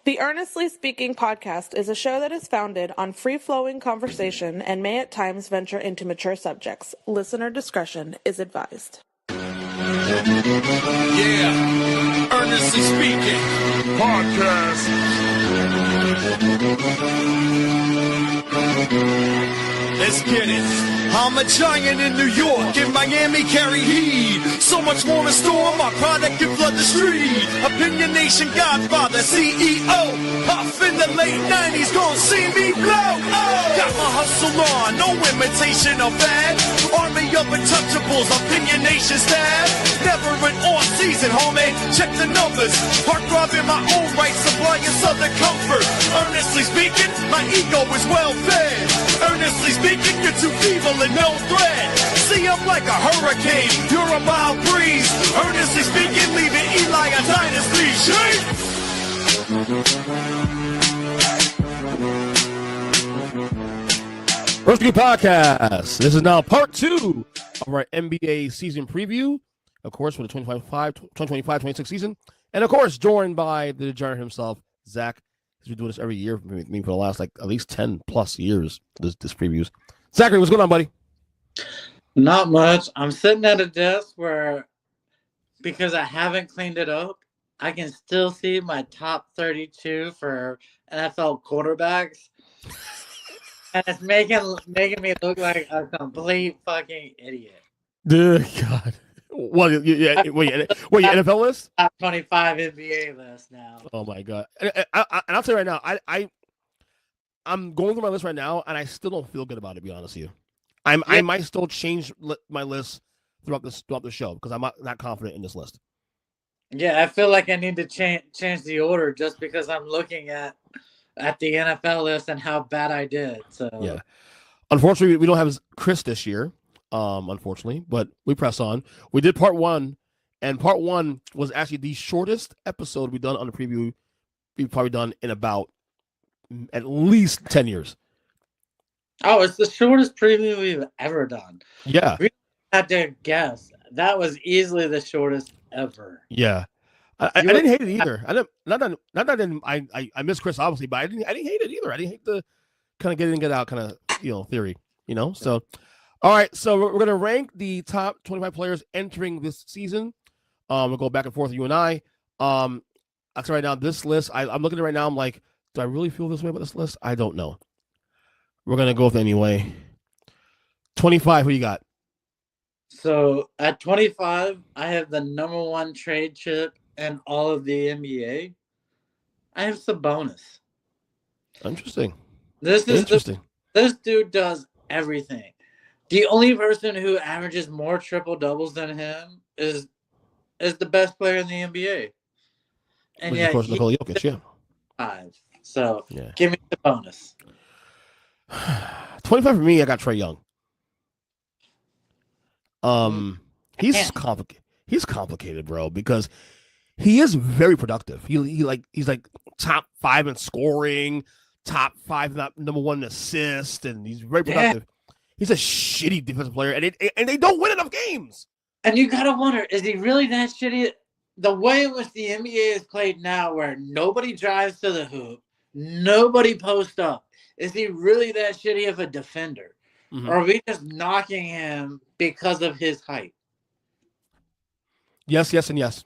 The Earnestly Speaking podcast is a show that is founded on free-flowing conversation and may at times venture into mature subjects. Listener discretion is advised. Yeah, Earnestly Speaking podcast. Let's get it. I'm a giant in New York, in Miami carry heat. So much more in store, my product can flood the street. Opinion Nation Godfather, CEO. Puff in the late 90s, gon' see me blow. Oh. Got my hustle on, no imitation of bad. Army of untouchables, Opinion Nation staff. Never an off season, homie, check the numbers. Heart throbbing my own right, supplying southern comfort. Earnestly speaking, my ego is well fed. Earnestly speaking, you're too evil and no threat. See, I'm like a hurricane, you're a mild breeze. Earnestly speaking, leaving Eli a dynasty. Shake! Earnestly Podcast. This is now part 2 of our NBA season preview, of course, for the 2025-26 season. And, of course, joined by the Degenerate himself, Zack. He's been doing this every year for me for the last, at least 10-plus years, this previews. Zachary, what's going on, buddy? Not much. I'm sitting at a desk where, because I haven't cleaned it up, I can still see my top 32 for NFL quarterbacks. And it's making me look like a complete fucking idiot. Dude, God. What, wait, your NFL list? Top 25 NBA list now. Oh, my God. And I'll tell you right now, I'm going through my list right now, and I still don't feel good about it, to be honest with you. I might still change my list throughout the show because I'm not confident in this list. Yeah, I feel like I need to change the order just because I'm looking at the NFL list and how bad I did. So yeah, unfortunately, we don't have Chris this year, unfortunately, but we press on. We did part 1, and part 1 was actually the shortest episode we've done on the preview we've probably done in about at least 10 years. Oh, it's the shortest preview we've ever done. Yeah. We had to guess. That was easily the shortest ever. Yeah. I didn't hate it either. I miss Chris, obviously, but I didn't hate it either. I didn't hate the kind of get in, get out kind of, theory, So, all right. So we're going to rank the top 25 players entering this season. We'll go back and forth, you and I. Actually, right now, this list, I'm looking at it right now. I'm like, do I really feel this way about this list? I don't know. We're going to go with it anyway. 25, who you got? So at 25, I have the number 1 trade chip in all of the NBA. I have Sabonis. Interesting. This dude does everything. The only person who averages more triple doubles than him is the best player in the NBA. And of course, Nikola Jokic, yeah. 5. So yeah. Give me the bonus. 25 for me, I got Trae Young. He's complicated, bro, because he is very productive. He's like top 5 in scoring, top 5 number 1 in assist, and he's very productive. Yeah. He's a shitty defensive player, and they don't win enough games. And you gotta wonder, is he really that shitty? The way in which the NBA is played now, where nobody drives to the hoop, nobody posts up. Is he really that shitty of a defender? Mm-hmm. Or are we just knocking him because of his height? Yes, and yes.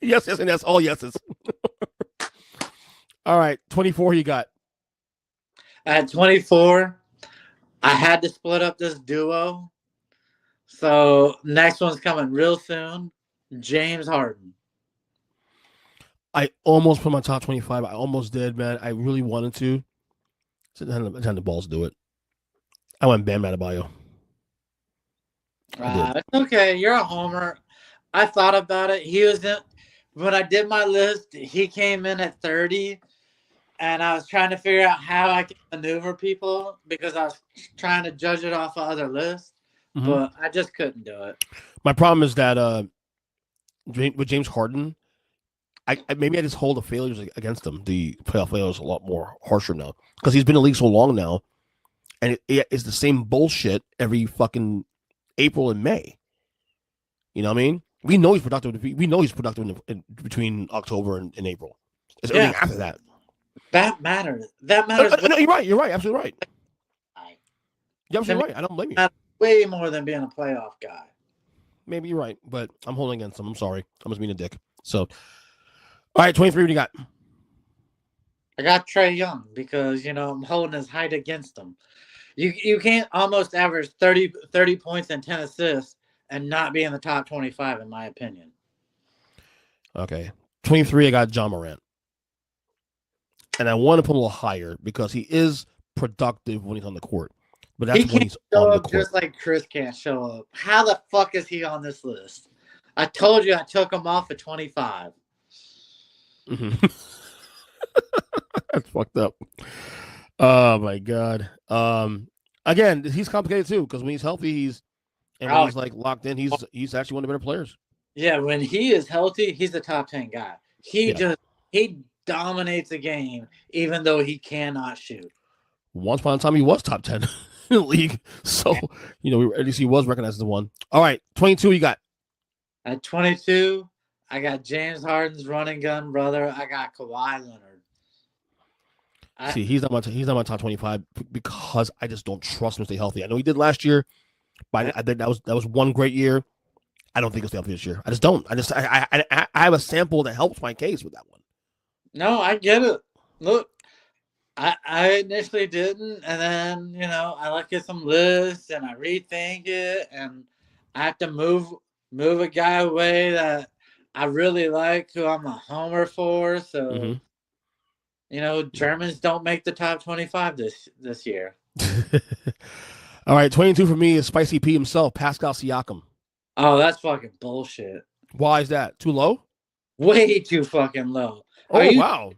yes, and yes. All yeses. All right, 24 you got. At 24, I had to split up this duo. So next one's coming real soon. James Harden. I almost put my top 25. I almost did, man. I really wanted to. I didn't have the balls to do it. I went Bam Adebayo. It's okay. You're a homer. I thought about it. When I did my list, he came in at 30, and I was trying to figure out how I could maneuver people because I was trying to judge it off of other lists, but I just couldn't do it. My problem is that with James Harden, I just hold the failures against him. The playoff failures a lot more harsher now because he's been in the league so long now, and it's the same bullshit every fucking April and May. You know what I mean? We know he's productive. We know he's productive in between October and April. It's everything after that. That matters. That matters. No, you're right. You're right. Absolutely right. You're absolutely right. I don't blame you. Way more than being a playoff guy. Maybe you're right, but I'm holding against him. I'm sorry. I'm just being a dick. So, all right, 23. What do you got? I got Trae Young because I'm holding his height against him. You can't almost average 30 points and 10 assists and not be in the top 25, in my opinion. Okay. 23, I got John Morant. And I want to put a little higher because he is productive when he's on the court. But that's when he's on the court. Just like Chris can't show up. How the fuck is he on this list? I told you I took him off at 25. Mm-hmm. That's fucked up. Oh, my God. Again, he's complicated, too, because when he's healthy, when he's like locked in, he's actually one of the better players. Yeah, when he is healthy, he's a top 10 guy. He dominates the game, even though he cannot shoot. Once upon a time, he was top 10 in the league. So, at least he was recognized as the one. All right, 22, you got? At 22, I got James Harden's running gun brother. I got Kawhi Leonard. See, he's not my top 25 because I just don't trust him to stay healthy. I know he did last year, but I think that was one great year. I don't think he'll stay healthy this year. I just don't. I have a sample that helps my case with that one. No, I get it. Look, I initially didn't, and then I look at some lists and I rethink it, and I have to move a guy away that I really like, who I'm a homer for. So, Germans don't make the top 25 this year. All right, 22 for me is Spicy P himself, Pascal Siakam. Oh, that's fucking bullshit. Why is that? Too low? Way too fucking low. Oh, wow.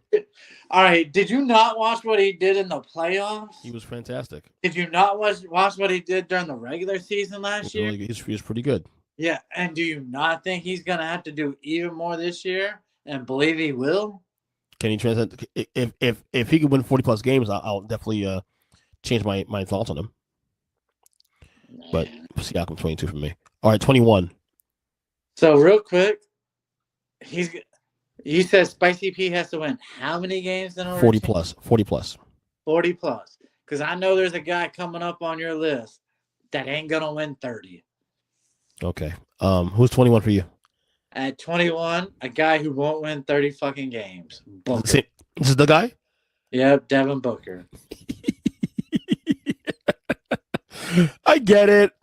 All right. Did you not watch what he did in the playoffs? He was fantastic. Did you not watch what he did during the regular season last year? He was pretty good. Yeah. And do you not think he's going to have to do even more this year and believe he will? Can he translate? If he could win 40-plus games, I'll definitely change my thoughts on him. But Siakam 22 for me. All right, 21. So real quick, you said Spicy P has to win how many games in order? 40 plus. 40 plus. 40 plus. Because I know there's a guy coming up on your list that ain't gonna win 30. Okay. Who's 21 for you? At 21, a guy who won't win 30 fucking games. Booker. This is the guy? Yep, Devin Booker. I get it.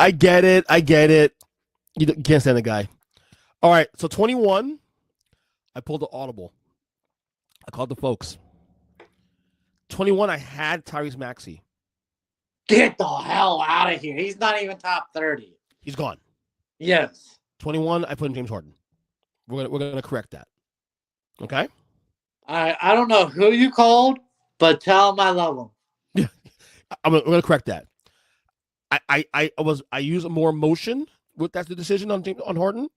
You can't stand the guy. All right, so 21, I pulled the audible. I called the folks. 21, I had Tyrese Maxey. Get the hell out of here. He's not even top 30. He's gone. Yes. 21, I put in James Harden. We're gonna correct that. Okay? I don't know who you called, but tell him I love him. Yeah. We're gonna correct that. I use more emotion with the decision on Harden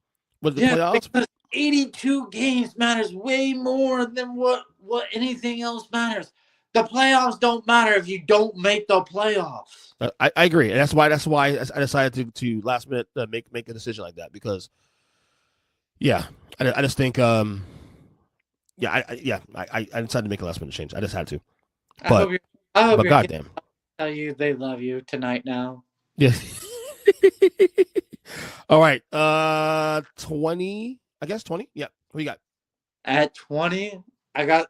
with the playoffs. Because 82 games matters way more than what anything else matters. The playoffs don't matter if you don't make the playoffs. I agree, and that's why I decided to last minute make a decision like that because, I just think I decided to make a last minute change. I just had to. But I hope goddamn, tell you they love you tonight now. Yeah. All right. 20. I guess 20. Yeah. What you got? At 20, I got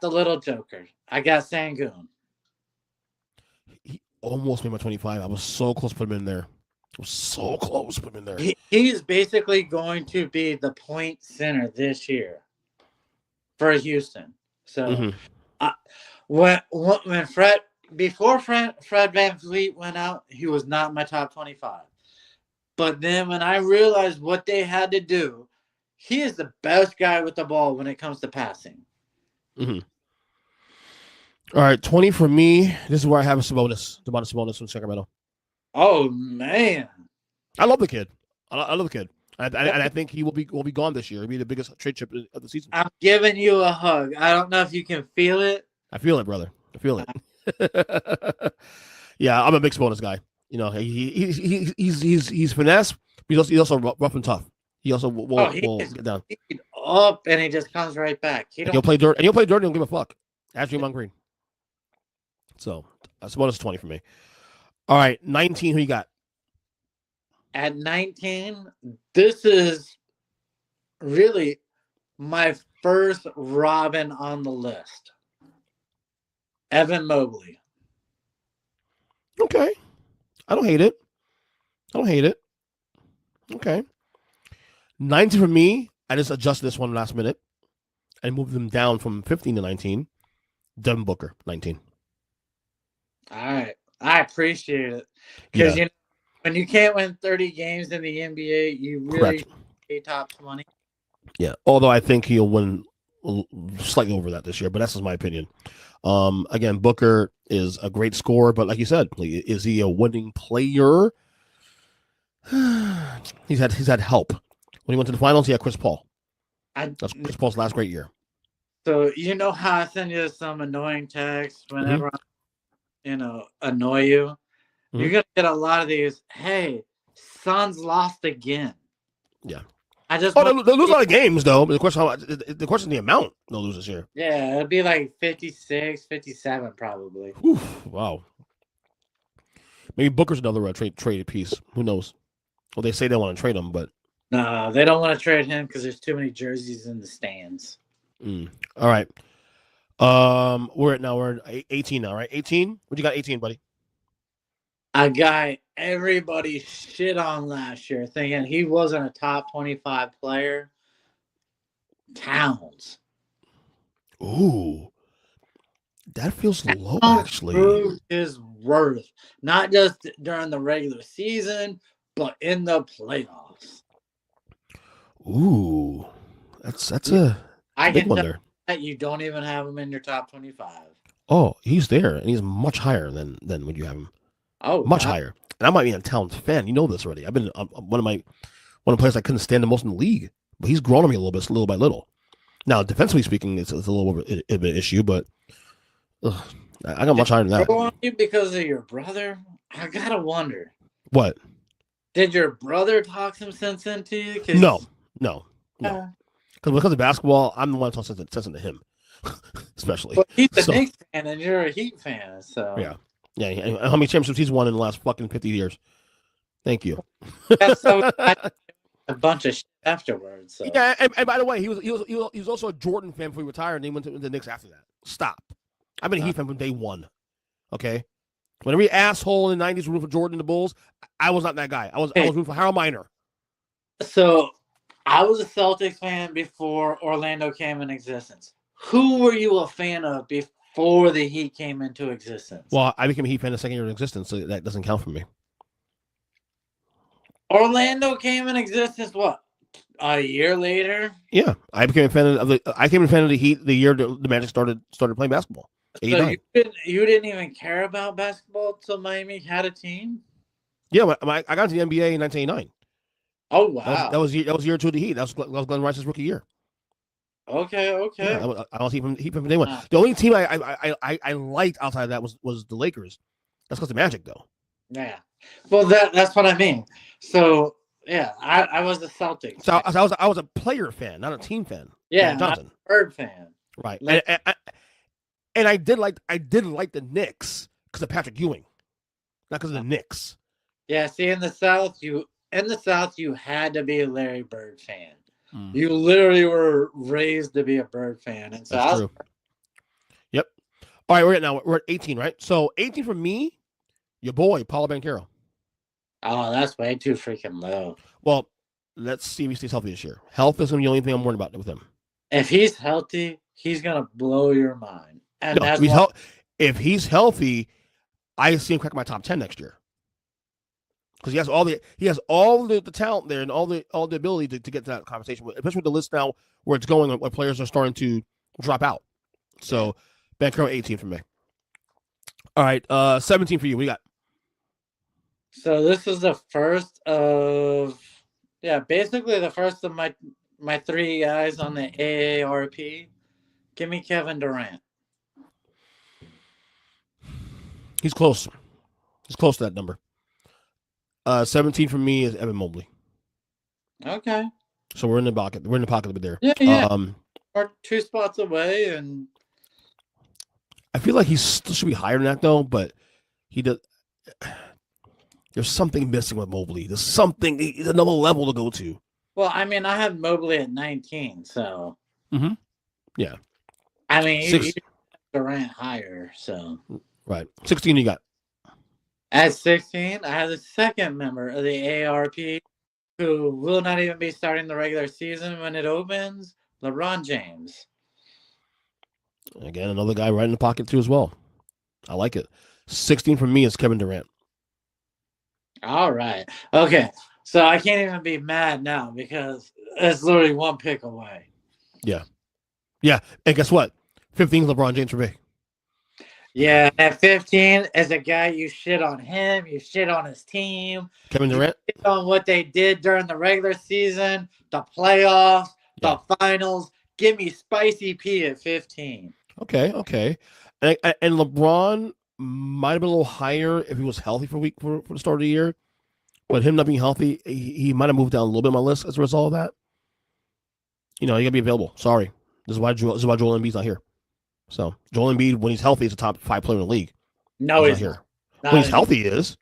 the little joker. I got Sangoon. He almost made my 25. I was so close to put him in there. He's basically going to be the point center this year for Houston. So when Fred VanVleet went out, he was not in my top 25. But then when I realized what they had to do, he is the best guy with the ball when it comes to passing. Mm-hmm. All right, 20 for me. This is where I have Domantas Sabonis from Sacramento. Oh man, I love the kid. I love the kid, and I think he will be gone this year. He'll be the biggest trade chip of the season. I'm giving you a hug. I don't know if you can feel it. I feel it, brother. I feel it. Yeah, I'm a big Sabonis guy. He's finesse, but he's also rough and tough. He also will get down. up and he just comes right back. You'll play dirt, and you'll play dirt, and you'll give a fuck. Ask Draymond Green. So that's bonus 20 for me. All right, 19. Who you got? At 19, this is really my first Robin on the list. Evan Mobley. Okay. I don't hate it. Okay. 19 for me. I just adjusted this one last minute and moved them down from 15 to 19. Devin Booker, 19. All right. I appreciate it. Because when you can't win 30 games in the NBA, you really pay top money. Yeah. Although I think he'll win slightly over that this year, but that's just my opinion. Again, Booker is a great scorer, but like you said, is he a winning player? He's had help. When he went to the finals, he had Chris Paul. That's Chris Paul's last great year. So you know how I send you some annoying texts whenever I, annoy you? Mm-hmm. You're gonna get a lot of these. Hey, Suns lost again. Yeah. I just they lose a lot of games though. The question is the amount they'll lose this year. Yeah, it'll be like 56, 57 probably. Whew, wow. Maybe Booker's another trade piece. Who knows? Well, they say they want to trade him, but no, they don't want to trade him because there's too many jerseys in the stands. All right. We're at 18 now, right? 18? What you got 18, buddy? A guy everybody shit on last year thinking he wasn't a top 25 player. Towns. Ooh. That feels low, actually. Proved his worth. Not just during the regular season, but in the playoffs. Ooh. That's a big one there. That you don't even have him in your top 25. Oh, he's there, and he's much higher than when you have him. Oh, much higher. And I might be a Towns fan. You know this already. I've been one of the players I couldn't stand the most in the league, but he's grown on me a little by little. Now, defensively speaking, it's a little bit of an issue, but I got much higher than that. On you because of your brother? I gotta wonder. What? Did your brother talk some sense into you? No. Because of basketball, I'm the one that talks sense into him, especially. But he's a Knicks fan and you're a Heat fan, so yeah. How many championships he's won in the last fucking 50 years? Thank you. That's so a bunch of shit afterwards. So. Yeah, and by the way, he was also a Jordan fan before he retired, and he went to the Knicks after that. Stop. I've been a Heat fan from day one. Okay. When every asshole in the 90s rooted for Jordan and the Bulls, I was not that guy. I was rooting for Harold Miner. So I was a Celtics fan before Orlando came in existence. Who were you a fan of before the Heat came into existence? Well, I became a Heat fan the second year of existence, so that doesn't count for me. Orlando came in existence, what, a year later? Yeah, I became a fan of the Heat the year the Magic started playing basketball. So you didn't even care about basketball until Miami had a team? Yeah, I got to the NBA in 1989. Oh wow, that was year two of the Heat. That was Glenn Rice's rookie year. Okay. Yeah, I was Heat from day one. The only team I liked outside of that was the Lakers. That's because the Magic though. Yeah, well that's what I mean. So yeah, I was a Celtics. So I was a player fan, not a team fan. Yeah, not a Bird fan. Right, and I did like the Knicks because of Patrick Ewing, not because of the Knicks. Yeah, see, in the South you had to be a Larry Bird fan. You literally were raised to be a Bird fan, and so that's true. Yep. All right, we're at 18, right? So 18 for me, your boy Paulo Banchero. Oh, that's way too freaking low. Well, let's see if he stays healthy this year. Health isn't the only thing I'm worried about with him. If he's healthy, he's gonna blow your mind. And if he's healthy, I see him crack my top 10 next year. Because he has all the talent there and all the ability to get to that conversation, especially with the list now where it's going, where players are starting to drop out. So Banchero 18 for me. All right, 17 for you. What do you got? So this is the first of basically the first of my three guys on the AARP. Give me Kevin Durant. He's close. He's close to that number. 17 for me is Evan Mobley. Okay. So we're in the pocket. We're in the pocket a bit there. Yeah. We're 2 spots away, and I feel like he still should be higher than that though, but he does. There's something missing with Mobley. There's something. There's another level to go to. Well, I mean, I have Mobley at 19, so. Mm-hmm. Yeah. I mean, you Durant higher, so. Right. 16 you got. At 16, I have the second member of the ARP who will not even be starting the regular season when it opens, LeBron James. Again, another guy right in the pocket too as well. I like it. 16 for me is Kevin Durant. All right. Okay. So I can't even be mad now because it's literally 1 pick away. Yeah. Yeah. And guess what? 15 is LeBron James for me. Yeah. At 15 is a guy you shit on him. You shit on his team. Kevin Durant? You shit on what they did during the regular season, the playoffs, the finals. Give me Spicy P at 15. Okay. And LeBron might have been a little higher if he was healthy for the start of the year. But him not being healthy, he might have moved down a little bit on my list as a result of that. You know, you got to be available. Sorry. This is why Joel Embiid's not here. So, Joel Embiid, when he's healthy, is a top 5 player in the league. No, he's not here. Not when he's healthy, he is.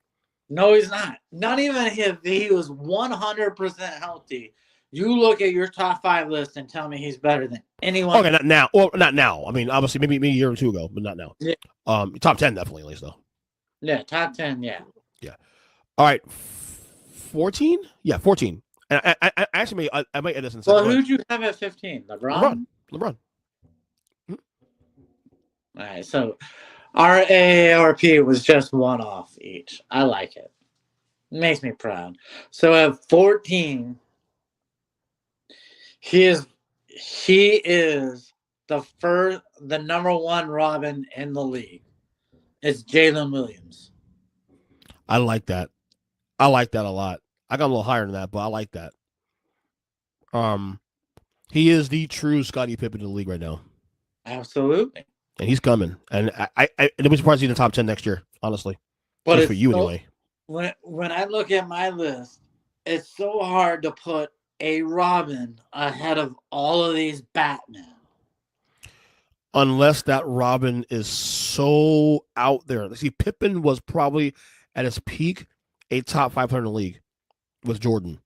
No, he's not. Not even if he was 100% healthy. You look at your top 5 list and tell me he's better than anyone. Okay, not now. Well, not now. I mean, obviously, maybe a year or 2 ago, but not now. Yeah. Top 10, definitely, at least, though. Yeah, top 10, yeah. Yeah. All right. 14? Yeah, 14. And I actually I might add this in a second. Well, who'd you have at 15? LeBron? LeBron. All right, so our AARP was just 1 off each. I like it. It makes me proud. So at 14, he is the number 1 Robin in the league. It's Jalen Williams. I like that. I like that a lot. I got a little higher than that, but I like that. He is the true Scottie Pippen in the league right now. Absolutely. And he's coming. And it'll be surprised he's in the top 10 next year, honestly. But it's for you anyway. When I look at my list, it's so hard to put a Robin ahead of all of these Batmen. Unless that Robin is so out there. See, Pippen was probably at his peak a top 500 in the league with Jordan.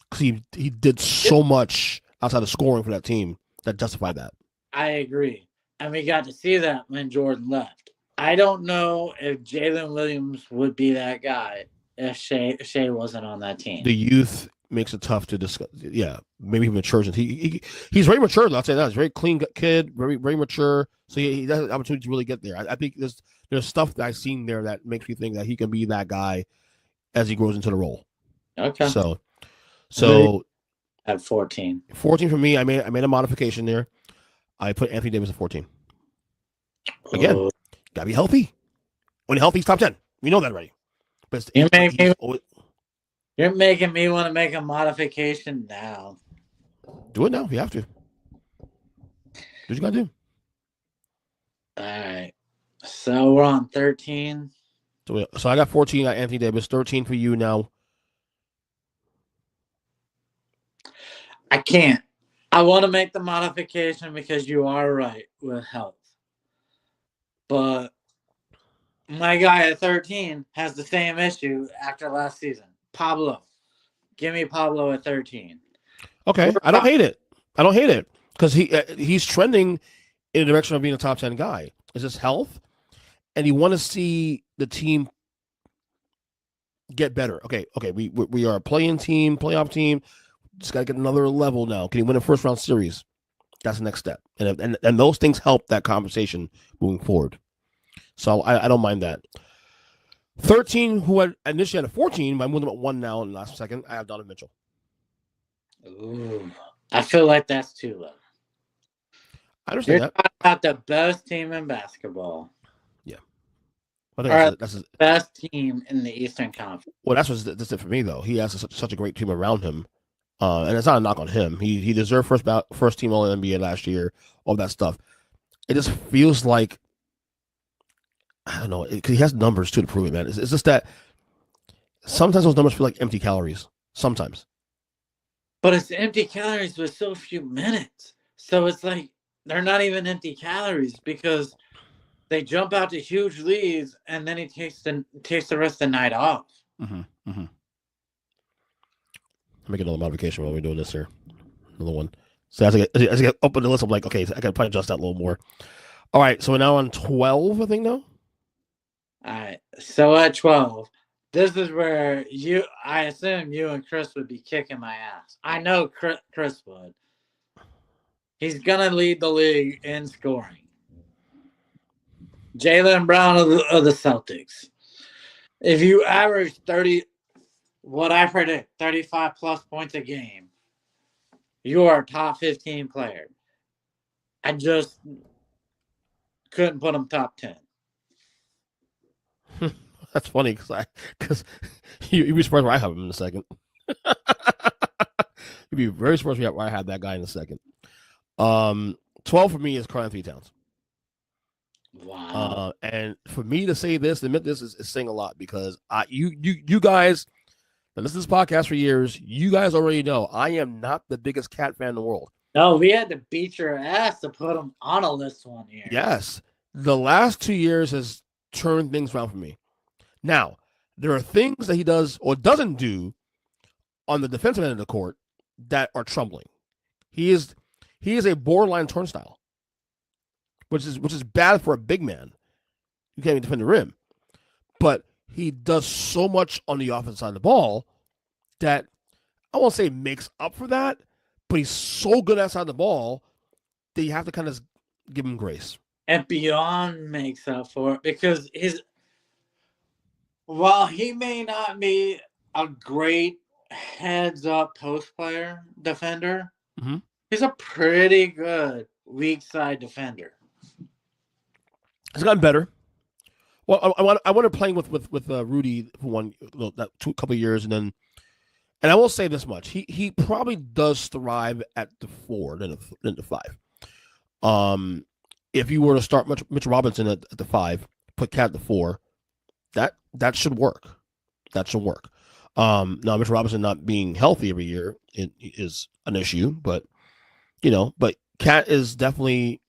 Because he did so much outside of scoring for that team that justified that. I agree. And we got to see that when Jordan left. I don't know if Jalen Williams would be that guy if Shea wasn't on that team. The youth makes it tough to discuss. Yeah, maybe he matures. He's very mature. I'll say that. He's a very clean kid, very, very mature. So he has an opportunity to really get there. I think there's stuff that I've seen there that makes me think that he can be that guy as he grows into the role. Okay. So at 14. 14 for me, I made a modification there. I put Anthony Davis at 14. Again, gotta be healthy. When healthy, he's top 10. We know that already. But you're making me want to make a modification now. Do it now if you have to. Do what you gotta do. All right. So we're on 13. So I got 14 at Anthony Davis, 13 for you now. I can't. I want to make the modification because you are right with health. But my guy at 13 has the same issue after last season. Pablo. Give me Pablo at 13. Okay. I don't hate it. Because he's trending in the direction of being a top 10 guy. It's just health. And you want to see the team get better. Okay. We are a playoff team. Just got to get another level now. Can he win a first round series? That's the next step. And those things help that conversation moving forward. So I don't mind that. 13, who I initially had a 14, but I moved them at 1 now in the last second. I have Donovan Mitchell. Ooh, I feel like that's too low. I understand You're that. about the best team in basketball. Yeah. I think that's best team in the Eastern Conference. Well, that's it for me, though. He has such a great team around him. And it's not a knock on him. He deserved first team All-NBA last year, all that stuff. It just feels like, I don't know, because he has numbers too to prove it, man. It's just that sometimes those numbers feel like empty calories. Sometimes. But it's empty calories with so few minutes. So it's like they're not even empty calories because they jump out to huge leads and then he takes the rest of the night off. Mm-hmm. Mm-hmm. Make another modification while we're doing this here. Another one. So as I get open the list, I'm like, okay, so I can probably adjust that a little more. All right, so we're now on 12, I think now. All right. So at 12, this is where I assume you and Chris would be kicking my ass. I know Chris would. He's going to lead the league in scoring. Jaylen Brown of the Celtics. If you average 30, what I predict, 35 plus points a game, you are a top 15 player. I just couldn't put him top 10. That's funny because you'd be surprised where I have him in a second. You'd be very surprised where I had that guy in a second. 12 for me is Karl-Anthony Towns. Wow. And for me to say this, admit this is saying a lot because you guys that listen to this podcast for years, you guys already know I am not the biggest cat fan in the world. No, we had to beat your ass to put him on a list one year. Yes. The last 2 years has turned things around for me. Now, there are things that he does or doesn't do on the defensive end of the court that are troubling. He is a borderline turnstile, which is bad for a big man. You can't even defend the rim. But he does so much on the offensive side of the ball that I won't say makes up for that, but he's so good outside the ball that you have to kind of give him grace. And beyond makes up for it because while he may not be a great heads-up post player defender, mm-hmm. He's a pretty good weak side defender. He's gotten better. Well, I wanted playing with Rudy for couple of years, and I will say this much: he probably does thrive at the 4 than the 5. If you were to start Mitch Robinson at the 5, put Cat at the 4, that should work. That should work. Now Mitch Robinson not being healthy every year is an issue, but Cat is definitely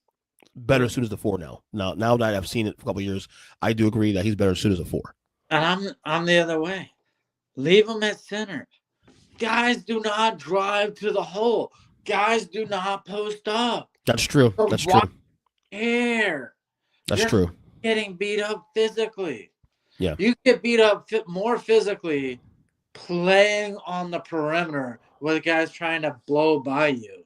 better suited as the 4 now. Now that I've seen it for a couple of years, I do agree that he's better suited as a 4. And I'm the other way. Leave him at center. Guys do not drive to the hole. Guys do not post up. That's true. So That's true. Care. That's You're true. Getting beat up physically. Yeah. You get beat up more physically playing on the perimeter with guys trying to blow by you.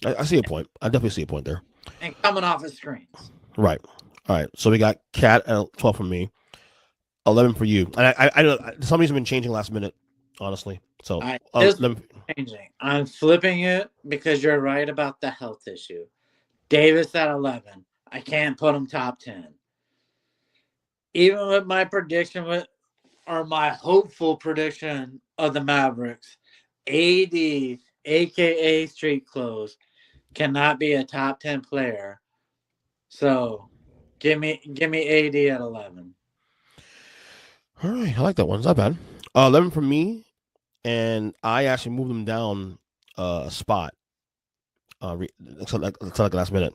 I see a point. I definitely see a point there. And coming off of screens. Right. All right. So we got Cat at 12 from me, 11 for you. And I know some of these have been changing last minute, honestly. So changing. I'm flipping it because you're right about the health issue. Davis at 11. I can't put him top 10. Even with my prediction or my hopeful prediction of the Mavericks, AD, aka Street Clothes, cannot be a top 10 player. So give me AD at 11. All right, I like that one. It's not bad. 11 for me, and I actually moved them down a spot. Except like last minute.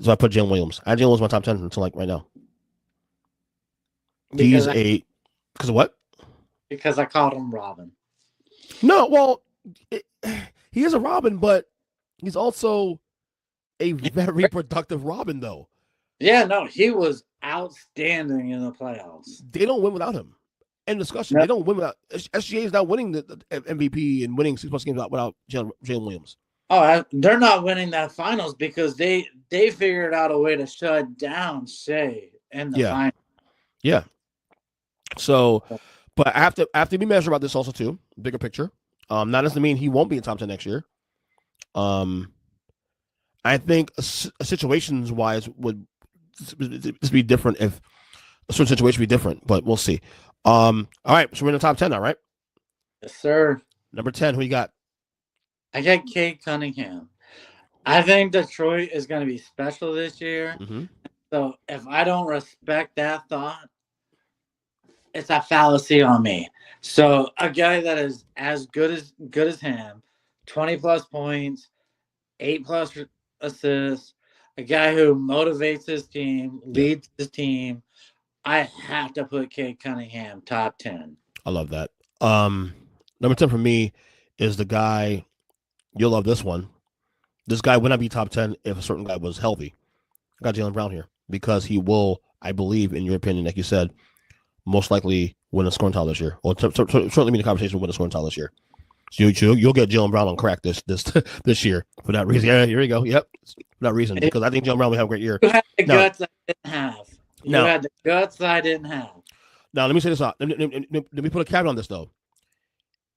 So I put Jalen Williams. I had Jalen Williams my top 10 until like right now. Because of what? Because I called him Robin. No, well, he is a Robin, but he's also a very productive Robin, though. Yeah, no, he was outstanding in the playoffs. They don't win without him. End discussion. Yep. They don't win without SGA is not winning the MVP and winning 6+ games without Jalen Williams. Oh, they're not winning that finals because they figured out a way to shut down Shea in the finals. Yeah. So, but I have to be measured about this also too. Bigger picture. Not doesn't mean he won't be in top 10 next year. I think situations wise would this be different if a certain situation would be different, but we'll see. All right, so we're in the top 10 now, right? Yes, sir. Number 10, who you got? I got Cade Cunningham. I think Detroit is going to be special this year. Mm-hmm. So if I don't respect that thought, it's a fallacy on me. So a guy that is as good as him, 20+ points, 8+ assists, a guy who motivates his team, leads his team. I have to put Cade Cunningham top 10. I love that. Number 10 for me is the guy. You'll love this one. This guy would not be top 10 if a certain guy was healthy. I got Jaylen Brown here because he will, I believe, in your opinion, like you said, most likely win a scoring title this year, or certainly be in the conversation win a scoring title this year. So you'll get Jaylen Brown on crack this year for that reason. Yeah, here you go. Yep, for that reason, because I think Jaylen Brown will have a great year. You had the guts I didn't have. You had the guts I didn't have. Now let me say this out. Let me put a caveat on this though.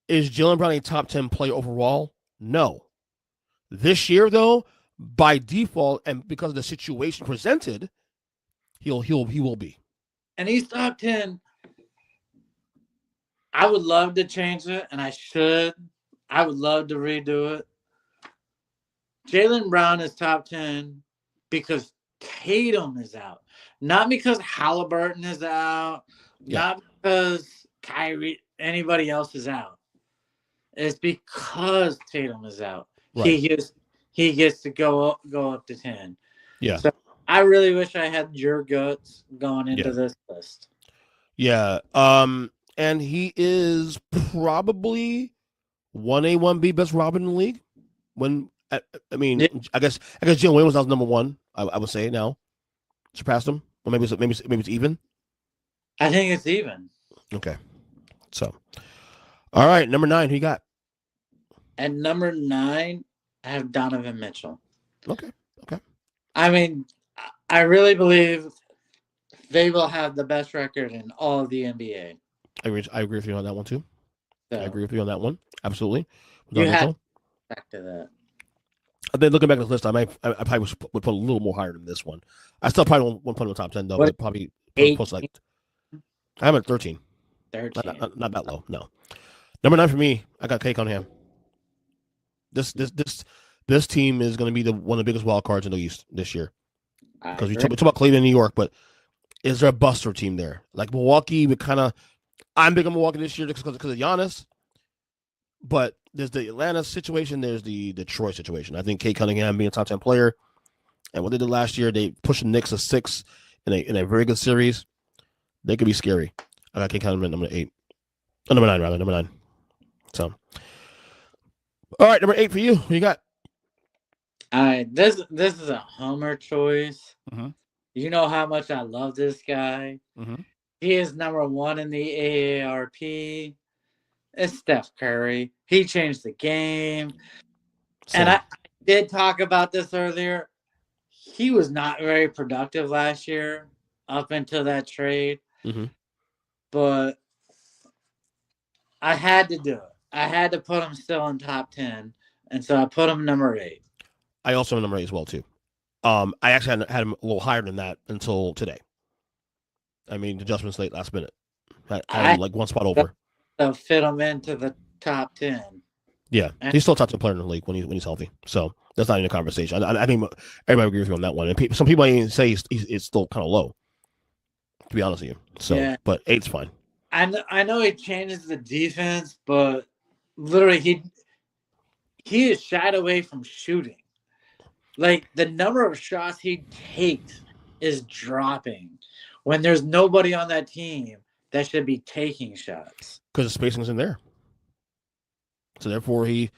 Is Jaylen Brown a top 10 player overall? No. This year though, by default and because of the situation presented, he will be. And he's top 10. I would love to change it, and I should. I would love to redo it. Jaylen Brown is top 10 because Tatum is out. Not because Halliburton is out. Not because Kyrie, anybody else is out. It's because Tatum is out. Right. He gets to go up to 10. Yeah. So I really wish I had your guts going into this list. Yeah. And he is probably 1A, 1B best Robin in the league. I guess Jalen Williams was number one. I would say now surpassed him, or maybe it's even. I think it's even. Okay. So, all right, number 9. Who you got? At number 9, I have Donovan Mitchell. Okay. I mean, I really believe they will have the best record in all of the NBA. I agree with you on that one too. So, I agree with you on that one. Absolutely. You had back to that. I think looking back at the list, I probably would put a little more higher than this one. I still probably won't put him in the top 10 though. But probably close like I'm at 13. 13. Not that low. No. Number 9 for me, I got Cade Cunningham. This team is going to be one of the biggest wild cards in the East this year. Because we talk about Cleveland, New York, but is there a buster team there? Like Milwaukee, I'm big on Milwaukee this year because of Giannis. But there's the Atlanta situation, there's the Detroit situation. I think Cade Cunningham being a top 10 player, and what they did last year, they pushed the Knicks to 6 in a very good series. They could be scary. I got Cade Cunningham number 8. Number 9, rather. Number 9. So, all right, number 8 for you. Who you got? All right, this is a Homer choice. Mm-hmm. You know how much I love this guy. Mm-hmm. He is number 1 in the AARP. It's Steph Curry. He changed the game. And I did talk about this earlier. He was not very productive last year up until that trade. Mm-hmm. But I had to do it. I had to put him still in top 10. And so I put him number 8. I also have number 8 as well, too. I actually had him a little higher than that until today. I mean, adjustments late last minute. I had like one spot over. To fit him into the top 10. Yeah, he's still a top 10 player in the league when he's healthy. So that's not even a conversation. I think everybody agrees with me on that one. And some people even say it's still kind of low, to be honest with you. So, but 8's fine. I know he changes the defense, but literally he is shied away from shooting. Like the number of shots he takes is dropping when there's nobody on that team that should be taking shots. Because the spacing isn't there. So therefore he's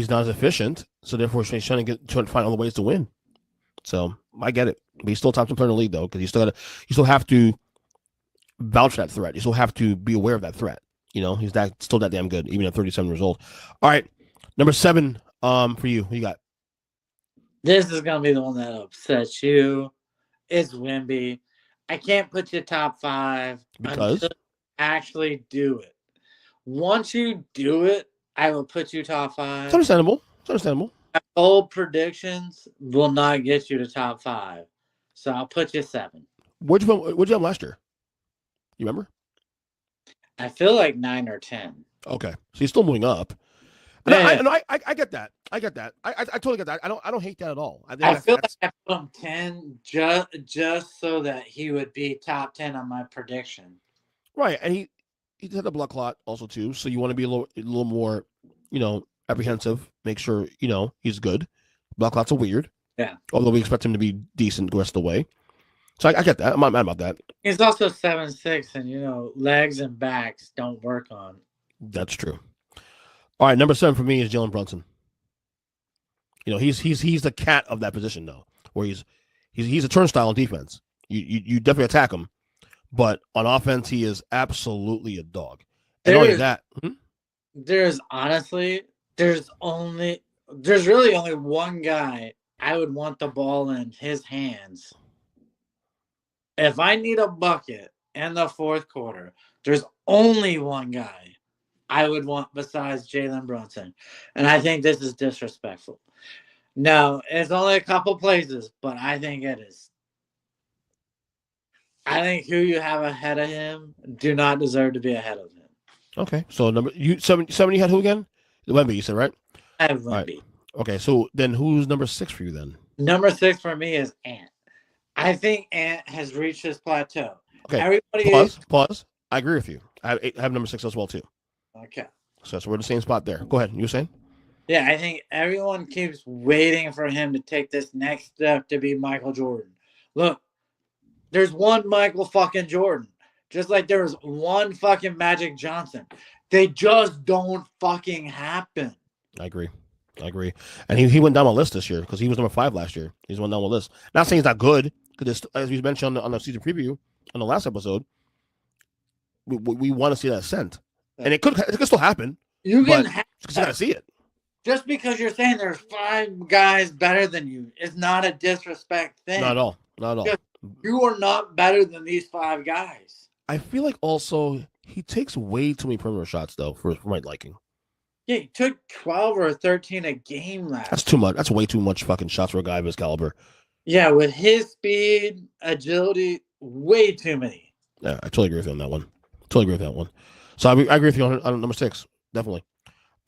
not as efficient. So therefore he's trying to find other ways to win. So I get it. But he's still top 10 player in the league though, because you still have to vouch for that threat. You still have to be aware of that threat. You know, he's still that damn good, even at 37 years old. All right. Number 7, for you. Who you got? This is gonna be the one that upsets you. It's Wemby. I can't put you top 5 because until you actually do it. Once you do it, I will put you top 5. It's understandable. My bold predictions will not get you to top 5. So I'll put you 7. Where'd you have last year? You remember? I feel like 9 or 10. Okay. So he's still moving up. I get that. I totally get that. I don't hate that at all. I feel like I put him 10 just so that he would be top 10 on my prediction. Right, and he had a blood clot also too, so you want to be a little more, apprehensive. Make sure he's good. Blood clots are weird. Yeah. Although we expect him to be decent the rest of the way, so I get that. I'm not mad about that. He's also 7'6", and legs and backs don't work on. That's true. All right, number 7 for me is Jalen Brunson. He's the cat of that position though, where he's a turnstile on defense. You definitely attack him, but on offense he is absolutely a dog. And only that. There's really only one guy I would want the ball in his hands. If I need a bucket in the fourth quarter, there's only one guy I would want besides Jalen Brunson. And I think this is disrespectful. No, it's only a couple places, but I think it is. I think who you have ahead of him do not deserve to be ahead of him. Okay, so seven you had who again? Wemby, you said, right? I have Wemby. Right. Okay, so then who's number 6 for you then? Number 6 for me is Ant. I think Ant has reached his plateau. Okay, pause. I agree with you. I have number 6 as well too. Okay. So we're in the same spot there. Go ahead. You were saying? Yeah, I think everyone keeps waiting for him to take this next step to be Michael Jordan. Look, there's one Michael fucking Jordan. Just like there was one fucking Magic Johnson. They just don't fucking happen. I agree. And he went down the list this year because he was number 5 last year. He's went down the list. Not saying he's not good, because as we mentioned on the season preview on the last episode, we want to see that ascent. And it could still happen. You got to see it. Just because you're saying there's 5 guys better than you is not a disrespect thing. Not at all. Because you are not better than these 5 guys. I feel like also he takes way too many perimeter shots though for my liking. Yeah, he took 12 or 13 a game last. That's too much. That's way too much fucking shots for a guy of his caliber. Yeah, with his speed, agility, way too many. Yeah, I totally agree with you on that one. So I agree with you on number 6, definitely.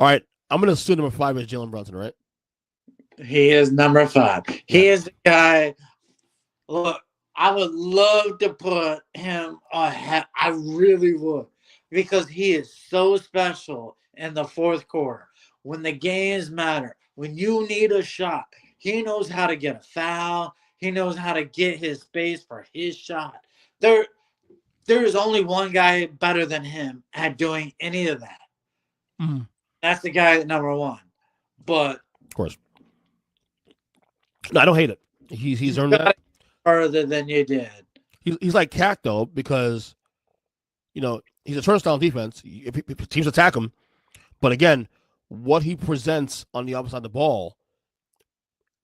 All right, I'm gonna assume number 5 is Jalen Brunson, right? He is number 5. He is the guy. Look, I would love to put him ahead. I really would, because he is so special in the fourth quarter. When the games matter, when you need a shot, he knows how to get a foul. He knows how to get his space for his shot. There is only one guy better than him at doing any of that. Mm. That's the guy at number 1. But of course, no, I don't hate it. He's earned that further than you did. He's like Cat though, because he's a turnstile defense. If teams attack him, but again, what he presents on the opposite side of the ball,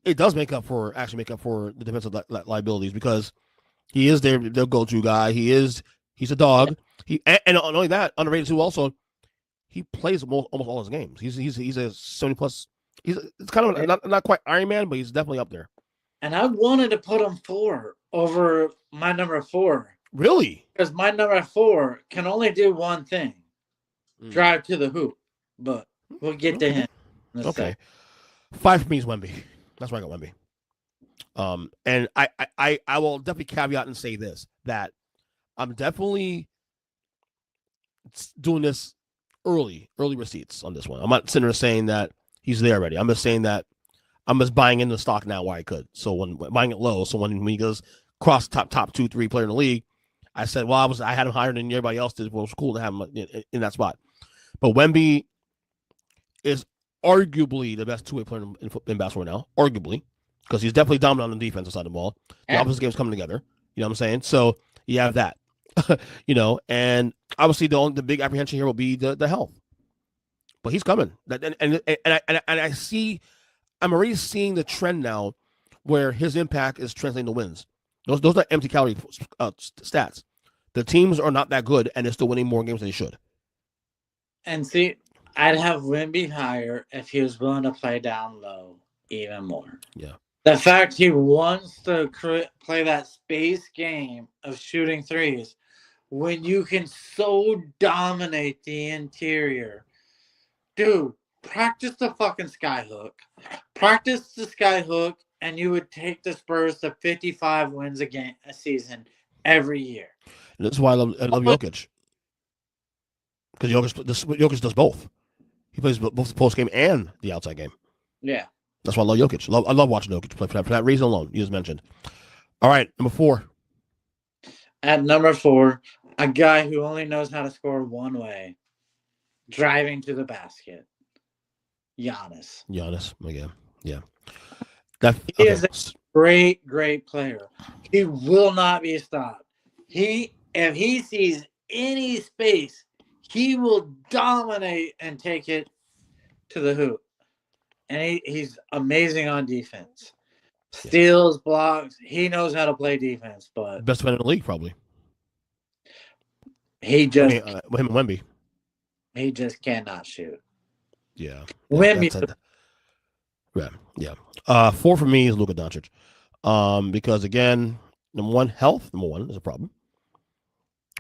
it does make up for the defensive liabilities, because he is their go-to guy. He's a dog. And not only that, underrated too. Also, he plays almost all his games. He's a 70+. It's kind of not quite Iron Man, but he's definitely up there. And I wanted to put him 4 over my number 4. Really? Because my number 4 can only do one thing: drive to the hoop. But we'll get to him. Okay. 5 for me is Wemby. That's why I got Wemby. And I will definitely caveat and say this, that I'm definitely doing this early receipts on this one. I'm not sitting there saying that he's there already. I'm just saying that I'm just buying into the stock now where I could. So when buying it low, so when he goes cross top 2, 3 player in the league, I said, well, I had him higher than everybody else did. Well, it was cool to have him in that spot. But Wemby is arguably the best 2-way player in basketball now, arguably, because he's definitely dominant on the defensive side of the ball. The opposite game's coming together. You know what I'm saying? So you have that. And obviously the big apprehension here will be the health. But he's coming. And I see, I'm already seeing the trend now where his impact is translating to wins. Those are empty calorie stats. The teams are not that good, and they're still winning more games than they should. And see, I'd have Wemby higher if he was willing to play down low even more. Yeah. The fact he wants to play that space game of shooting threes when you can so dominate the interior. Dude, practice the fucking skyhook. Practice the skyhook, and you would take the Spurs to 55 wins a season every year. And that's why I love Jokic. because Jokic does both. He plays both the post game and the outside game. Yeah. That's why I love Jokic. I love watching Jokic play for that reason alone. You just mentioned. All right, number 4. At number 4, a guy who only knows how to score one way, driving to the basket. Giannis. Again. Yeah. He is a great player. He will not be stopped. If he sees any space, he will dominate and take it to the hoop. And he's amazing on defense. Steals, blocks. He knows how to play defense, but best defender in the league, probably. He just him and Wemby. He just cannot shoot. Yeah. Wemby. Yeah. 4 for me is Luka Doncic. Because again, number 1, health. Number 1 is a problem.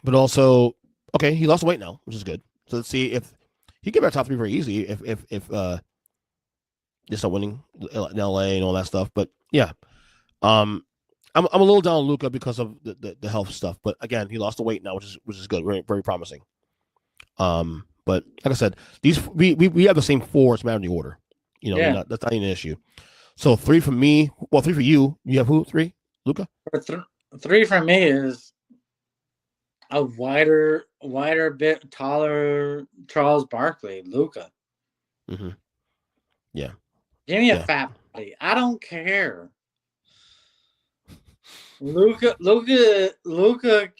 But also, okay, he lost weight now, which is good. So let's see if he can get back top 3 very easy if they start winning in LA and all that stuff. But yeah, I'm a little down on Luka because of the health stuff. But again, he lost the weight now, which is good, very very promising. But like I said, we have the same 4. It's a matter of the order. That's not even an issue. So 3 for me. Well, 3 for you. You have who? 3? Luka? 3 for me is a wider, bit taller Charles Barkley, Luka. Mm-hmm. Yeah. Give me a fat body. I don't care. Luka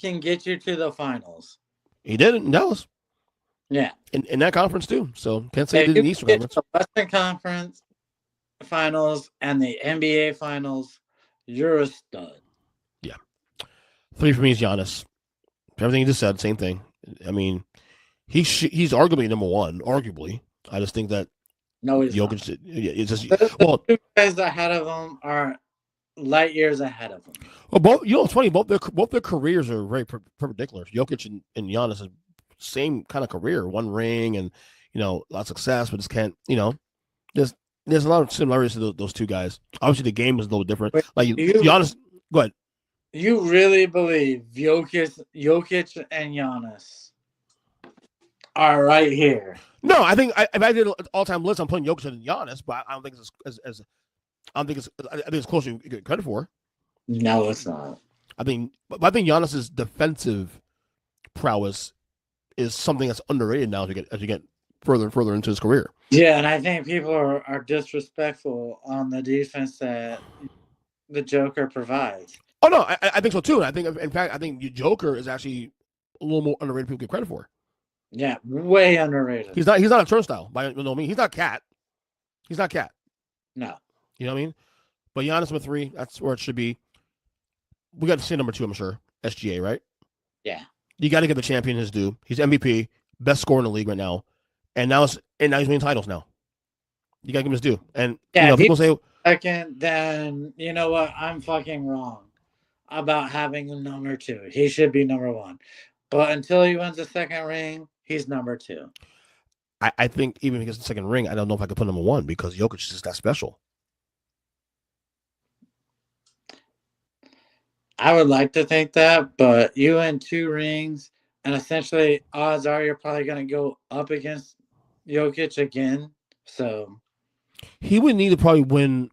can get you to the finals. He did it in Dallas. Yeah. In that conference too. So can't say he did in the Eastern Conference. The Western Conference Finals and the NBA Finals, you're a stud. Yeah. 3 for me is Giannis. Everything you just said, same thing. I mean, he's arguably number 1. Arguably, I just think that he's Jokic. Not. It's just the 2 guys ahead of him are light years ahead of him. Well, both it's funny. Both their careers are very perpendicular. Jokic and Giannis is same kind of career, 1 ring and a lot of success, but just can't. There's a lot of similarities to those 2 guys. Obviously, the game is a little different. Like Giannis, go ahead. You really believe Jokic and Giannis are right here? No, I think if I did an all-time list, I'm putting Jokic and Giannis, but I don't think it's I think it's closer to get credit for. No, it's not. I think Giannis's defensive prowess is something that's underrated now as you get further and further into his career. Yeah, and I think people are disrespectful on the defense that the Joker provides. Oh no, I think so too. And I think, in fact, the Joker is actually a little more underrated. People get credit for. Yeah, way underrated. He's not a turnstile by no means. He's not Cat. No. You know what I mean? But Giannis number 3, that's where it should be. We got to say number 2, I'm sure. SGA, right? Yeah. You got to give the champion his due. He's MVP, best scorer in the league right now, and now he's winning titles now. You got to give him his due. And people say second, then you know what? I'm fucking wrong about having him number 2. He should be number 1. But until he wins the second ring, he's number 2. I think even if he gets the second ring, I don't know if I could put number 1 because Jokic is just that special. I would like to think that, but you win 2 rings, and essentially odds are you're probably going to go up against Jokic again. So he would need to probably win.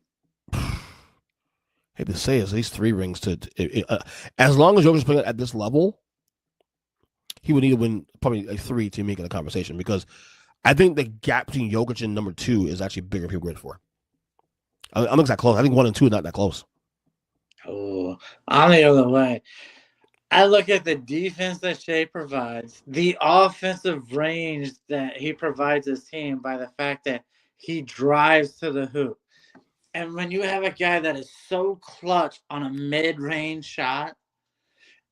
I hate to say it, at least 3 rings as long as Jokic's playing at this level, he would need to win probably like 3 to make it a conversation because I think the gap between Jokic and number 2 is actually bigger than people get for. I don't think it's that close. I think 1 and 2 are not that close. Oh, I'm the other way. I look at the defense that Shea provides, the offensive range that he provides his team by the fact that he drives to the hoop. And when you have a guy that is so clutch on a mid-range shot,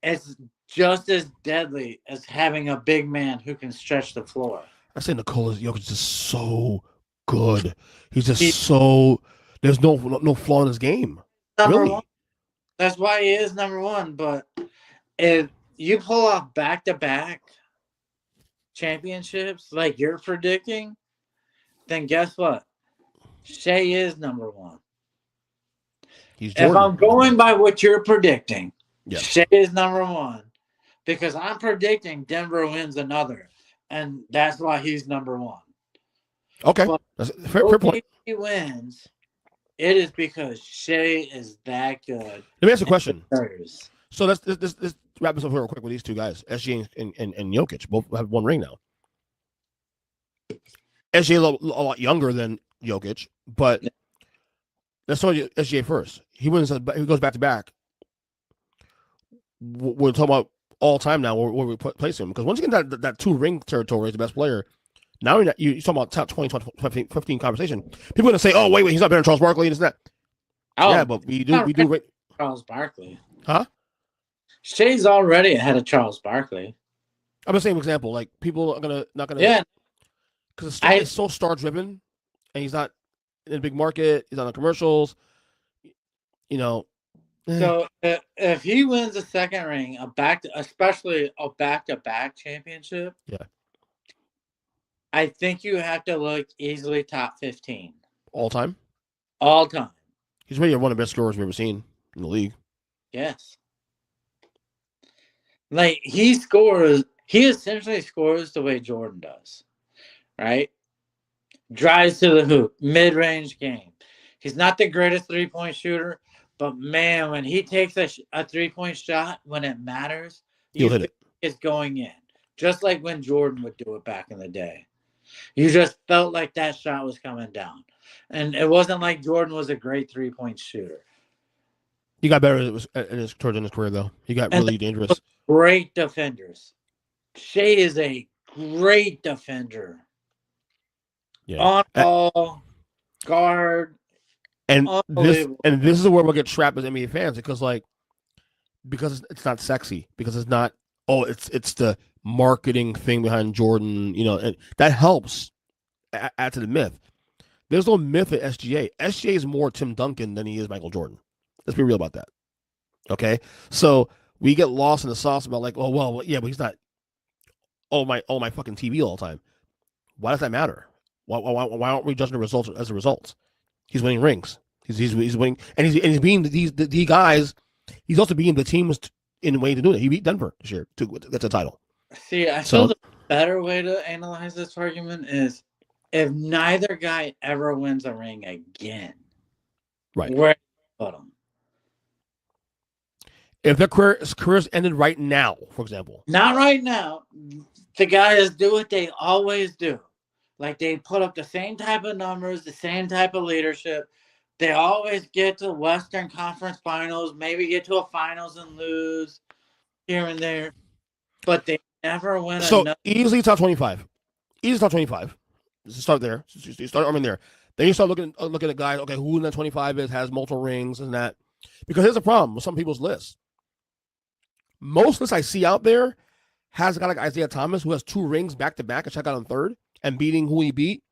it's just as deadly as having a big man who can stretch the floor. I say Nikola Jokic is just so good. He's just so – there's no flaw in his game. Number 1. That's why he is number 1. But if you pull off back-to-back championships like you're predicting, then guess what? Shea is number 1. He's Jordan. If I'm going by what you're predicting, yeah. Shea is number 1 because I'm predicting Denver wins another. and that's why he's number one. Okay, But that's a fair point. He wins. It is because Shea is that good. Let me ask you a question. Deserves. So let's wrap this up real quick with these two guys, SGA and Jokic. Both have one ring now. SGA a lot younger than Jokic, but let's start with SGA first. He wins. He goes back to back. We're talking about all time now where we place him, because once you get that 2-ring territory as the best player, now you're talking about top 20, 15 conversation. People are going to say, "Oh, wait, he's not better than Charles Barkley." And it's not. Oh, yeah, but we do rate Charles Barkley. Huh? Shea's already ahead of Charles Barkley. I'm the same example. Like, people are not gonna. Yeah. Because it's so star driven, and he's not in a big market. He's not on commercials. You know. So if he wins a second ring, especially a back-to-back championship, yeah, I think you have to look easily top 15 all time. All time. He's really one of the best scorers we've ever seen in the league. Yes. Like, he essentially scores the way Jordan does, right? Drives to the hoop, mid-range game. He's not the greatest three-point shooter, but man, when he takes a three-point shot, when it matters, he'll hit it. It's going in. Just like when Jordan would do it back in the day. You just felt like that shot was coming down. And it wasn't like Jordan was a great three-point shooter. He got better towards in his career, though. He got really dangerous. Great defenders. Shea is a great defender. Yeah. On ball, guard. And this is where we'll get trapped as NBA fans, because it's not sexy, because it's not, it's the marketing thing behind Jordan, and that helps add to the myth. There's no myth at SGA. SGA is more Tim Duncan than he is Michael Jordan. Let's be real about that. Okay? So we get lost in the sauce about but he's not my fucking TV all the time. Why does that matter? Why aren't we judging the results as a result? He's winning rings. He's winning, and he's being the guys. He's also being the teams in a way to do it. He beat Denver this year to get the title. See, I feel the better way to analyze this argument is if neither guy ever wins a ring again, right? Where do you put them? If their careers ended right now, for example. Not right now. The guys do what they always do. Like, they put up the same type of numbers, the same type of leadership. They always get to Western Conference Finals, maybe get to a finals and lose here and there. But they never win So easily top 25. Easily top 25. Let's start there. You start arming there. Then you start looking at guys, okay, who in that 25 has multiple rings and that. Because here's the problem with some people's lists. Most lists I see out there has a guy like Isaiah Thomas who has 2 rings back to back and check out on third and beating who he beat,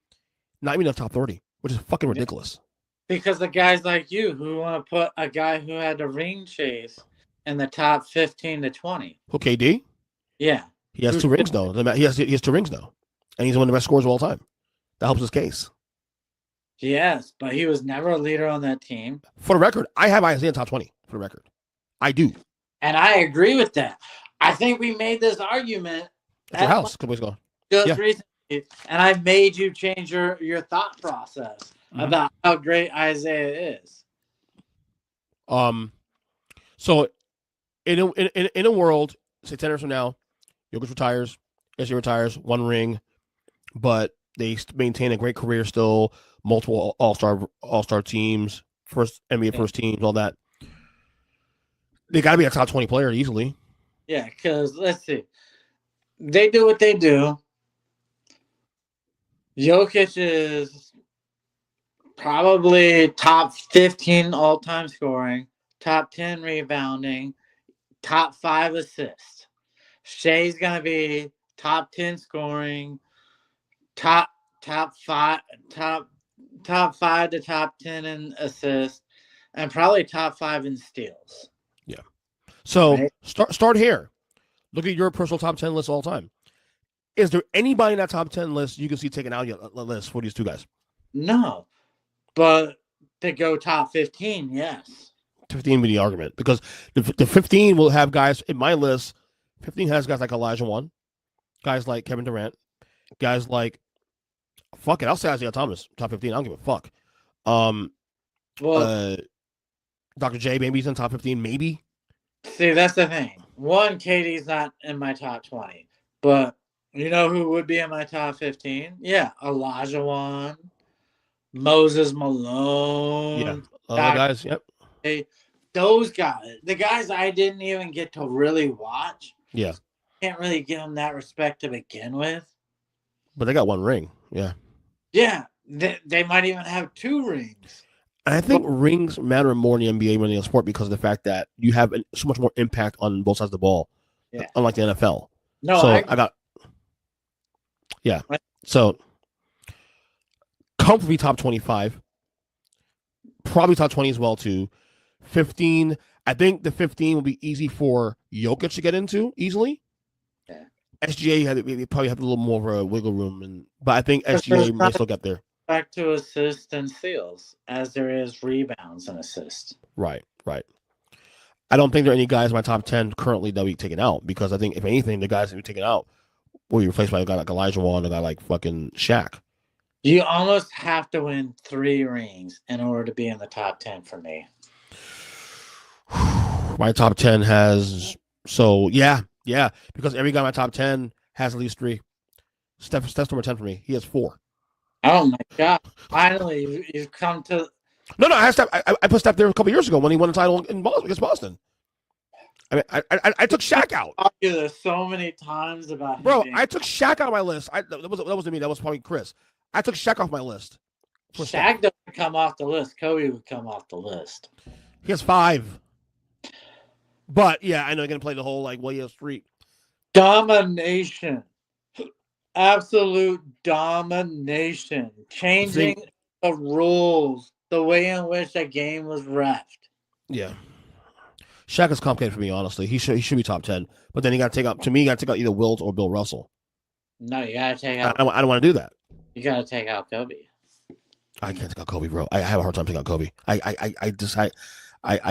not even in the top 30, which is fucking ridiculous. Because the guys like you who want to put a guy who had a ring chase in the top 15 to 20. Who, KD? Yeah. He has 2 rings though. He has 2 rings though. And he's one of the best scorers of all time. That helps his case. Yes, but he was never a leader on that team. For the record, I have Isaiah in top 20, for the record. I do. And I agree with that. I think we made this argument at your house a couple weeks ago. Just recently, and I made you change your thought process about how great Isaiah is. So in a world, say 10 years from now, Jokic retires, SGA retires, 1 ring, but they maintain a great career still, multiple all-star teams, first NBA first teams, all that. They got to be a top 20 player easily. Yeah, because let's see. They do what they do. Jokic is probably top 15 all-time scoring, top 10 rebounding, top 5 assists. Shea's going to be top 10 scoring, top 5 to top 10 in assists, and probably top 5 in steals. Yeah. So start here. Look at your personal top 10 list all time. Is there anybody in that top 10 list you can see taken out of your list for these 2 guys? No. But to go top 15, yes. 15 would be the argument, because the 15 will have guys in my list. 15 has guys like Elijah 1, guys like Kevin Durant, Guys like, fuck it, I'll say Isaiah Thomas, top 15. I don't give a fuck. Well, Dr. J, maybe he's in top 15, maybe. see, that's the thing. One, KD's not in my top 20, but you know who would be in my top 15? Yeah, Olajuwon, Moses Malone. Yeah, guys, yep. Those guys, the guys I didn't even get to really watch. Yeah. Can't really give them that respect to begin with. But they got one ring. Yeah. Yeah, they might even have 2 rings. And I think rings matter more in the NBA than in the sport because of the fact that you have so much more impact on both sides of the ball, unlike the NFL. No, so I got, yeah. So comfortably top 25, probably top 20 as well too. 15. I think the 15 will be easy for Jokic to get into easily. Yeah. SGA probably have a little more of a wiggle room, but I think SGA may still get there. Back to assists and steals as there is rebounds and assists. Right. I don't think there are any guys in my top 10 currently that we taken out because I think if anything, the guys that we taken out will be replaced by a guy like Olajuwon, a guy like fucking Shaq. You almost have to win 3 rings in order to be in the top 10 for me. My top 10 has because every guy in my top 10 has at least 3. Steph's number 10 for me. He has 4. Oh my god! Finally, you've come to. No. I put Steph there a couple years ago when he won the title in Boston against Boston. I mean, I took Shaq out. I talked to you so many times about. Bro, I took Shaq out of my list. That wasn't me. That was probably Chris. I took Shaq off my list. Shaq doesn't come off the list. Kobe would come off the list. He has 5. But yeah, I know you're gonna play the whole he has 3. Domination. Absolute domination. Changing the rules, the way in which a game was refed. Yeah. Shaq is complicated for me, honestly. He should be top 10. But then you got to take out either Wilt or Bill Russell. No, you got to take out. I don't want to do that. You got to take out Kobe. I can't take out Kobe, bro. I have a hard time taking out Kobe. I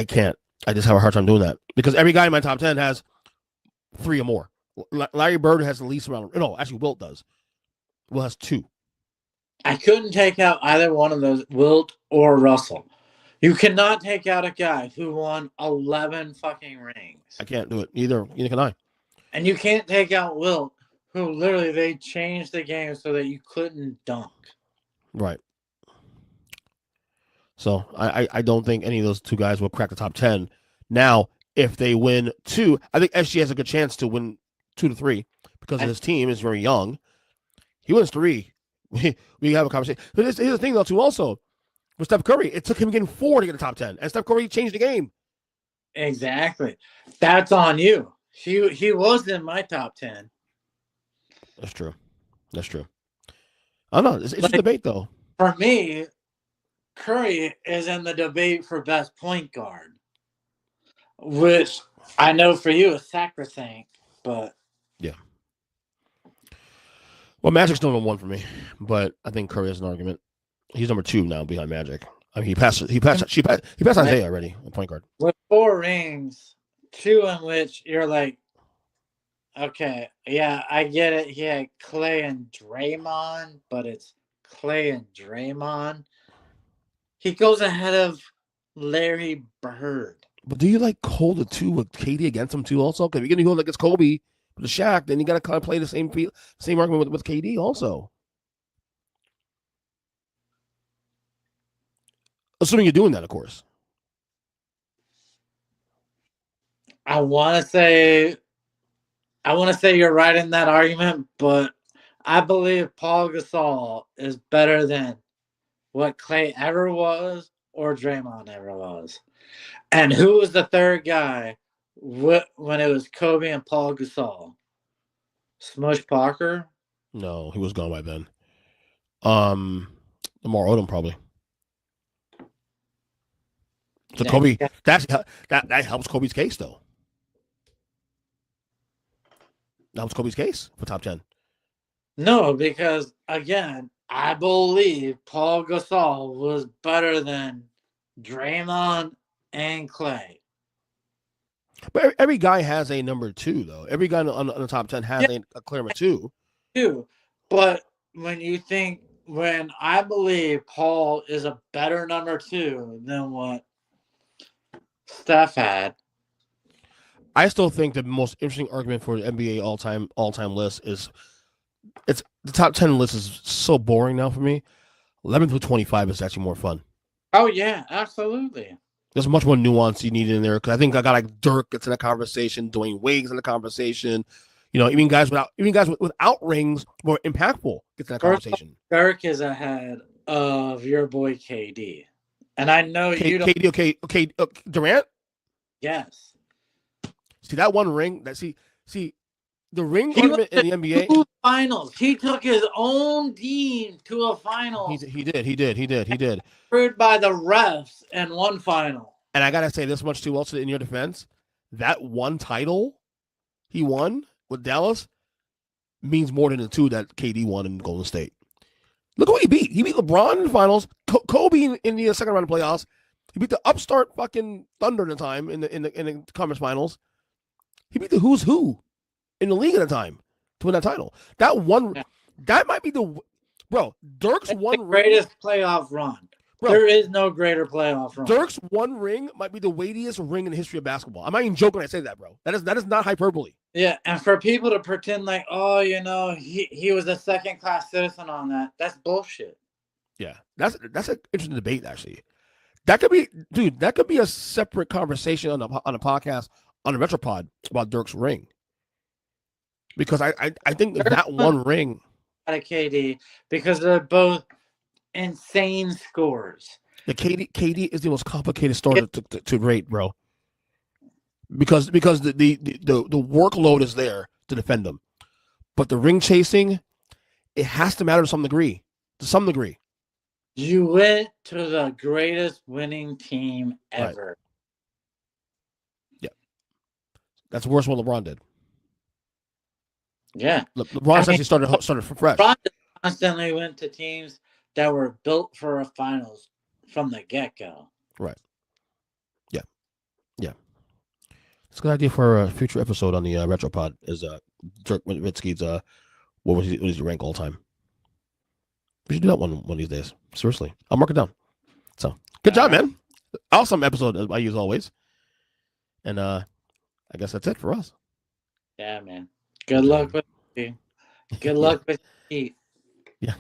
can't. I just have a hard time doing that because every guy in my top 10 has 3 or more. Larry Bird has the least amount. No, actually, Wilt does. Wilt has 2. I couldn't take out either one of those, Wilt or Russell. You cannot take out a guy who won 11 fucking rings. I can't do it. Neither can I. And you can't take out Wilt, who literally they changed the game so that you couldn't dunk. Right. So I don't think any of those 2 guys will crack the top 10. Now, if they win 2, I think SG has a good chance to win 2 to 3 because his team is very young. He wins 3. We have a conversation. But here's the thing, though, too, also. With Steph Curry, it took him getting 4 to get the top 10. And Steph Curry changed the game. Exactly. That's on you. He was in my top 10. That's true. I don't know. It's a debate, though. For me, Curry is in the debate for best point guard, which I know for you is sacrosanct, but yeah. Well, Magic's number 1 for me, but I think Curry has an argument. He's number 2 now behind Magic. I mean, he passed Isaiah already on point guard. With 4 rings, 2 in which you're like, okay, yeah, I get it. He had Clay and Draymond, but it's Clay and Draymond. He goes ahead of Larry Bird. But do you hold the 2 with KD against him too? Also, because you're gonna go against Kobe with the Shaq, then you gotta kind of play the same argument with KD also. Assuming you're doing that, of course. I want to say you're right in that argument, but I believe Paul Gasol is better than what Clay ever was or Draymond ever was. And who was the third guy when it was Kobe and Paul Gasol? Smush Parker? No, he was gone by then. Lamar Odom probably. So Kobe, that helps Kobe's case though. That helps Kobe's case for top 10. No, because again, I believe Paul Gasol was better than Draymond and Clay. But every guy has a number 2 though. Every guy on the top 10 has a clear number 2. But when I believe Paul is a better number 2 than what Steph had. I still think the most interesting argument for the NBA all time list is it's the top 10 list is so boring now for me. 11 through 25 is actually more fun. Oh yeah, absolutely. There's much more nuance you need in there because I think I got like Dirk gets in the conversation, Dwayne Wade's in the conversation. You know, even guys without rings more impactful gets in that conversation. Dirk is ahead of your boy KD, and I know you don't. KD, Durant. Yes. See that one ring? See the ring argument in the NBA. 2 finals. He took his own team to a final. He did. Screwed by the refs and one final. And I gotta say this much too. Also, in your defense, that one title he won with Dallas means more than the 2 that KD won in Golden State. Look at what he beat. He beat LeBron in the finals, Kobe in the second round of playoffs. He beat the upstart fucking Thunder at the time in the conference finals. He beat the who's who in the league at the time to win that title. That might be Dirk's one greatest playoff run. Bro, there is no greater playoff run. Dirk's one ring might be the weightiest ring in the history of basketball. I'm not even joking when I say that, bro. That is not hyperbole. Yeah, and for people to pretend like, oh, you know, he was a second-class citizen on that, that's bullshit. Yeah, that's an interesting debate, actually. That could be a separate conversation on a podcast on the Retropod about Dirk's ring. Because I think that one ring out of KD because they're both insane scores. The KD is the most complicated story to rate, bro. Because the workload is there to defend them, but the ring chasing, it has to matter to some degree. You went to the greatest winning team ever. Right. Yeah, that's worse than what LeBron did. Yeah, LeBron actually started from fresh. LeBron constantly went to teams that were built for a finals from the get-go. Right. Yeah. It's a good idea for a future episode on the Retropod. Is Dirk Nowitzki's what was his rank all time? We should do that one of these days. Seriously, I'll mark it down. So good job, man. Awesome episode by you as always. And I guess that's it for us. Yeah, man. Good luck with you. Good luck with you. Yeah.